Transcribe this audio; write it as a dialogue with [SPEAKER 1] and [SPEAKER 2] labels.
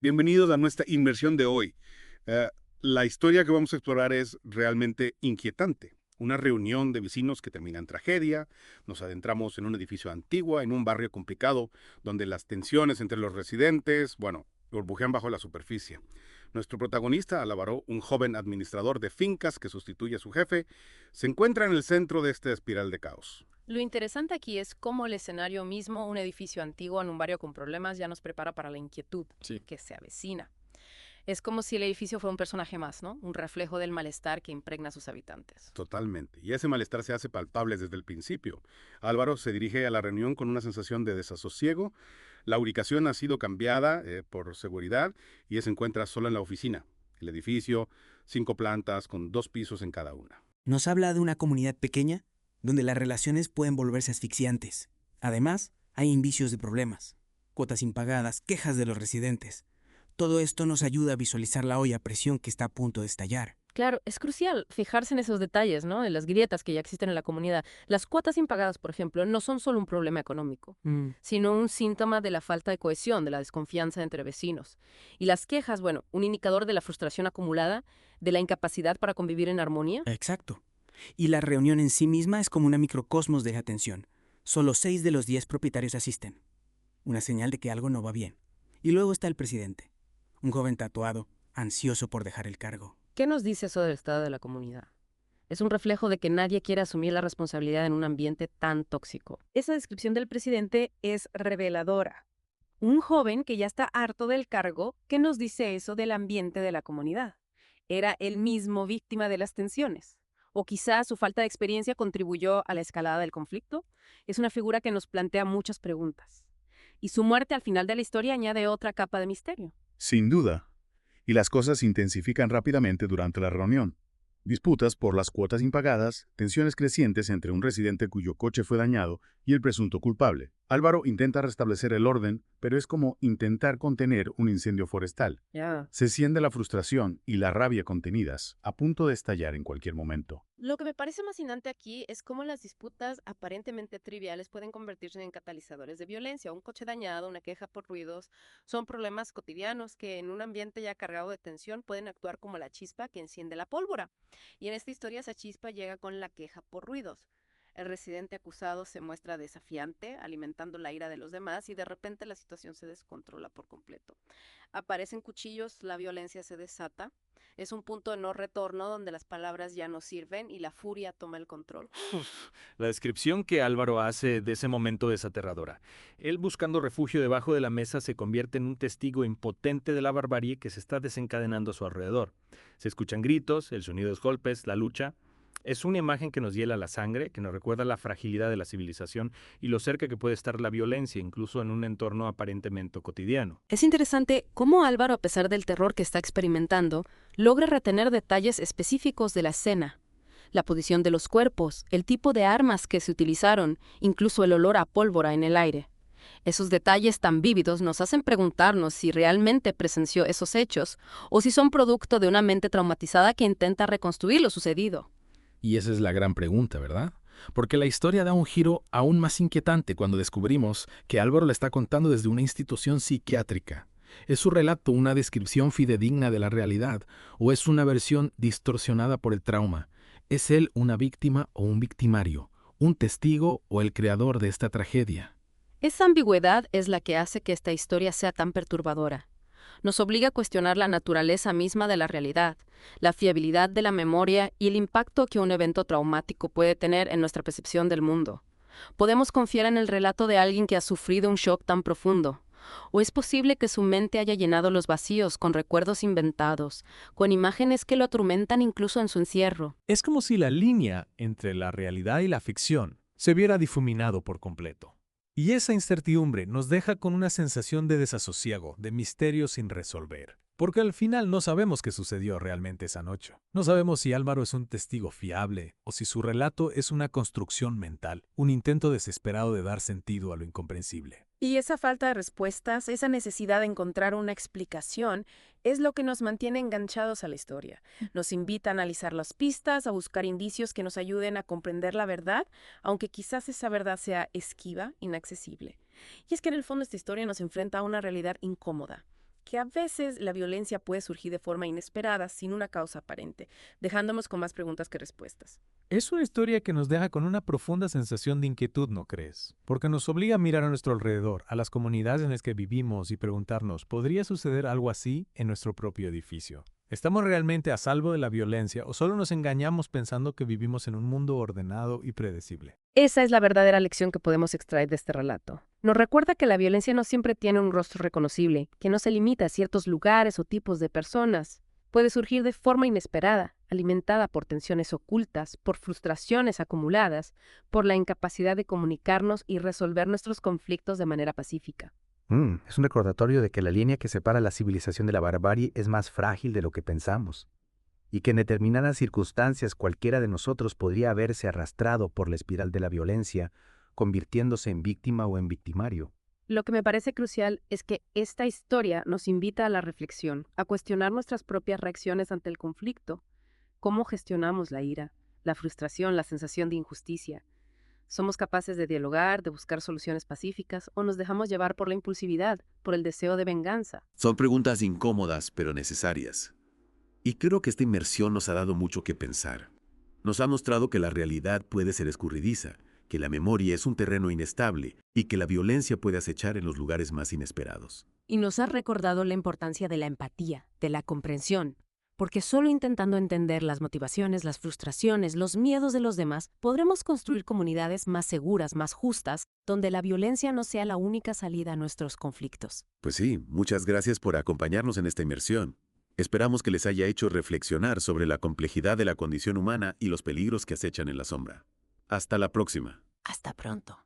[SPEAKER 1] Bienvenidos a nuestra inmersión de hoy. Eh, la historia que vamos a explorar es realmente inquietante. Una reunión de vecinos que termina en tragedia. Nos adentramos en un edificio antiguo, en un barrio complicado, donde las tensiones entre los residentes, bueno, burbujean bajo la superficie. Nuestro protagonista, Álvaro, un joven administrador de fincas que sustituye a su jefe, se encuentra en el centro de esta espiral de caos.
[SPEAKER 2] Lo interesante aquí es cómo el escenario mismo, un edificio antiguo en un barrio con problemas, ya nos prepara para la inquietud
[SPEAKER 1] Sí.
[SPEAKER 2] que se avecina. Es como si el edificio fuera un personaje más, ¿no? Un reflejo del malestar que impregna a sus habitantes.
[SPEAKER 1] Totalmente. Y ese malestar se hace palpable desde el principio. Álvaro se dirige a la reunión con una sensación de desasosiego. La ubicación ha sido cambiada por seguridad y él se encuentra solo en la oficina. El edificio, 5 plantas con 2 pisos en cada una.
[SPEAKER 3] Nos habla de una comunidad pequeña donde las relaciones pueden volverse asfixiantes. Además, hay indicios de problemas, cuotas impagadas, quejas de los residentes. Todo esto nos ayuda a visualizar la olla a presión que está a punto de estallar.
[SPEAKER 2] Claro, es crucial fijarse en esos detalles, ¿no? En las grietas que ya existen en la comunidad. Las cuotas impagadas, por ejemplo, no son solo un problema económico, sino un síntoma de la falta de cohesión, de la desconfianza entre vecinos. Y las quejas, bueno, un indicador de la frustración acumulada, de la incapacidad para convivir en armonía.
[SPEAKER 3] Exacto. Y la reunión en sí misma es como una microcosmos de atención. Solo 6 de los 10 propietarios asisten. Una señal de que algo no va bien. Y luego está el presidente, un joven tatuado, ansioso por dejar el cargo.
[SPEAKER 2] ¿Qué nos dice eso del estado de la comunidad? Es un reflejo de que nadie quiere asumir la responsabilidad en un ambiente tan tóxico. Esa descripción del presidente es reveladora. Un joven que ya está harto del cargo, ¿qué nos dice eso del ambiente de la comunidad? ¿Era él mismo víctima de las tensiones? ¿O quizás su falta de experiencia contribuyó a la escalada del conflicto? Es una figura que nos plantea muchas preguntas. Y su muerte al final de la historia añade otra capa de misterio.
[SPEAKER 4] Sin duda. Y las cosas se intensifican rápidamente durante la reunión. Disputas por las cuotas impagadas, tensiones crecientes entre un residente cuyo coche fue dañado y el presunto culpable. Álvaro intenta restablecer el orden, pero es como intentar contener un incendio forestal.
[SPEAKER 2] Ya.
[SPEAKER 4] Se siente la frustración y la rabia contenidas, a punto de estallar en cualquier momento.
[SPEAKER 2] Lo que me parece fascinante aquí es cómo las disputas aparentemente triviales pueden convertirse en catalizadores de violencia. Un coche dañado, una queja por ruidos, son problemas cotidianos que en un ambiente ya cargado de tensión pueden actuar como la chispa que enciende la pólvora. Y en esta historia esa chispa llega con la queja por ruidos. El residente acusado se muestra desafiante, alimentando la ira de los demás y de repente la situación se descontrola por completo. Aparecen cuchillos, la violencia se desata. Es un punto de no retorno donde las palabras ya no sirven y la furia toma el control.
[SPEAKER 5] La descripción que Álvaro hace de ese momento es aterradora. Él, buscando refugio debajo de la mesa, se convierte en un testigo impotente de la barbarie que se está desencadenando a su alrededor. Se escuchan gritos, el sonido de los golpes, la lucha. Es una imagen que nos hiela la sangre, que nos recuerda la fragilidad de la civilización y lo cerca que puede estar la violencia, incluso en un entorno aparentemente cotidiano.
[SPEAKER 2] Es interesante cómo Álvaro, a pesar del terror que está experimentando, logra retener detalles específicos de la escena. La posición de los cuerpos, el tipo de armas que se utilizaron, incluso el olor a pólvora en el aire. Esos detalles tan vívidos nos hacen preguntarnos si realmente presenció esos hechos o si son producto de una mente traumatizada que intenta reconstruir lo sucedido.
[SPEAKER 6] Y esa es la gran pregunta, ¿verdad? Porque la historia da un giro aún más inquietante cuando descubrimos que Álvaro la está contando desde una institución psiquiátrica. ¿Es su relato una descripción fidedigna de la realidad o es una versión distorsionada por el trauma? ¿Es él una víctima o un victimario? ¿Un testigo o el creador de esta tragedia?
[SPEAKER 2] Esa ambigüedad es la que hace que esta historia sea tan perturbadora. Nos obliga a cuestionar la naturaleza misma de la realidad, la fiabilidad de la memoria y el impacto que un evento traumático puede tener en nuestra percepción del mundo. ¿Podemos confiar en el relato de alguien que ha sufrido un shock tan profundo? ¿O es posible que su mente haya llenado los vacíos con recuerdos inventados, con imágenes que lo atormentan incluso en su encierro?
[SPEAKER 7] Es como si la línea entre la realidad y la ficción se viera difuminado por completo. Y esa incertidumbre nos deja con una sensación de desasosiego, de misterio sin resolver. Porque al final no sabemos qué sucedió realmente esa noche. No sabemos si Álvaro es un testigo fiable o si su relato es una construcción mental, un intento desesperado de dar sentido a lo incomprensible.
[SPEAKER 8] Y esa falta de respuestas, esa necesidad de encontrar una explicación, es lo que nos mantiene enganchados a la historia. Nos invita a analizar las pistas, a buscar indicios que nos ayuden a comprender la verdad, aunque quizás esa verdad sea esquiva, inaccesible. Y es que en el fondo esta historia nos enfrenta a una realidad incómoda, que a veces la violencia puede surgir de forma inesperada, sin una causa aparente, dejándonos con más preguntas que respuestas.
[SPEAKER 7] Es una historia que nos deja con una profunda sensación de inquietud, ¿no crees? Porque nos obliga a mirar a nuestro alrededor, a las comunidades en las que vivimos y preguntarnos, ¿podría suceder algo así en nuestro propio edificio? ¿Estamos realmente a salvo de la violencia o solo nos engañamos pensando que vivimos en un mundo ordenado y predecible?
[SPEAKER 2] Esa es la verdadera lección que podemos extraer de este relato. Nos recuerda que la violencia no siempre tiene un rostro reconocible, que no se limita a ciertos lugares o tipos de personas. Puede surgir de forma inesperada, alimentada por tensiones ocultas, por frustraciones acumuladas, por la incapacidad de comunicarnos y resolver nuestros conflictos de manera pacífica.
[SPEAKER 9] Es un recordatorio de que la línea que separa la civilización de la barbarie es más frágil de lo que pensamos, y que en determinadas circunstancias cualquiera de nosotros podría haberse arrastrado por la espiral de la violencia, convirtiéndose en víctima o en victimario.
[SPEAKER 2] Lo que me parece crucial es que esta historia nos invita a la reflexión, a cuestionar nuestras propias reacciones ante el conflicto. ¿Cómo gestionamos la ira, la frustración, la sensación de injusticia? ¿Somos capaces de dialogar, de buscar soluciones pacíficas, o nos dejamos llevar por la impulsividad, por el deseo de venganza?
[SPEAKER 10] Son preguntas incómodas pero necesarias. Y creo que esta inmersión nos ha dado mucho que pensar. Nos ha mostrado que la realidad puede ser escurridiza, que la memoria es un terreno inestable y que la violencia puede acechar en los lugares más inesperados.
[SPEAKER 11] Y nos ha recordado la importancia de la empatía, de la comprensión, porque solo intentando entender las motivaciones, las frustraciones, los miedos de los demás, podremos construir comunidades más seguras, más justas, donde la violencia no sea la única salida a nuestros conflictos.
[SPEAKER 10] Pues sí, muchas gracias por acompañarnos en esta inmersión. Esperamos que les haya hecho reflexionar sobre la complejidad de la condición humana y los peligros que acechan en la sombra. Hasta la próxima.
[SPEAKER 11] Hasta pronto.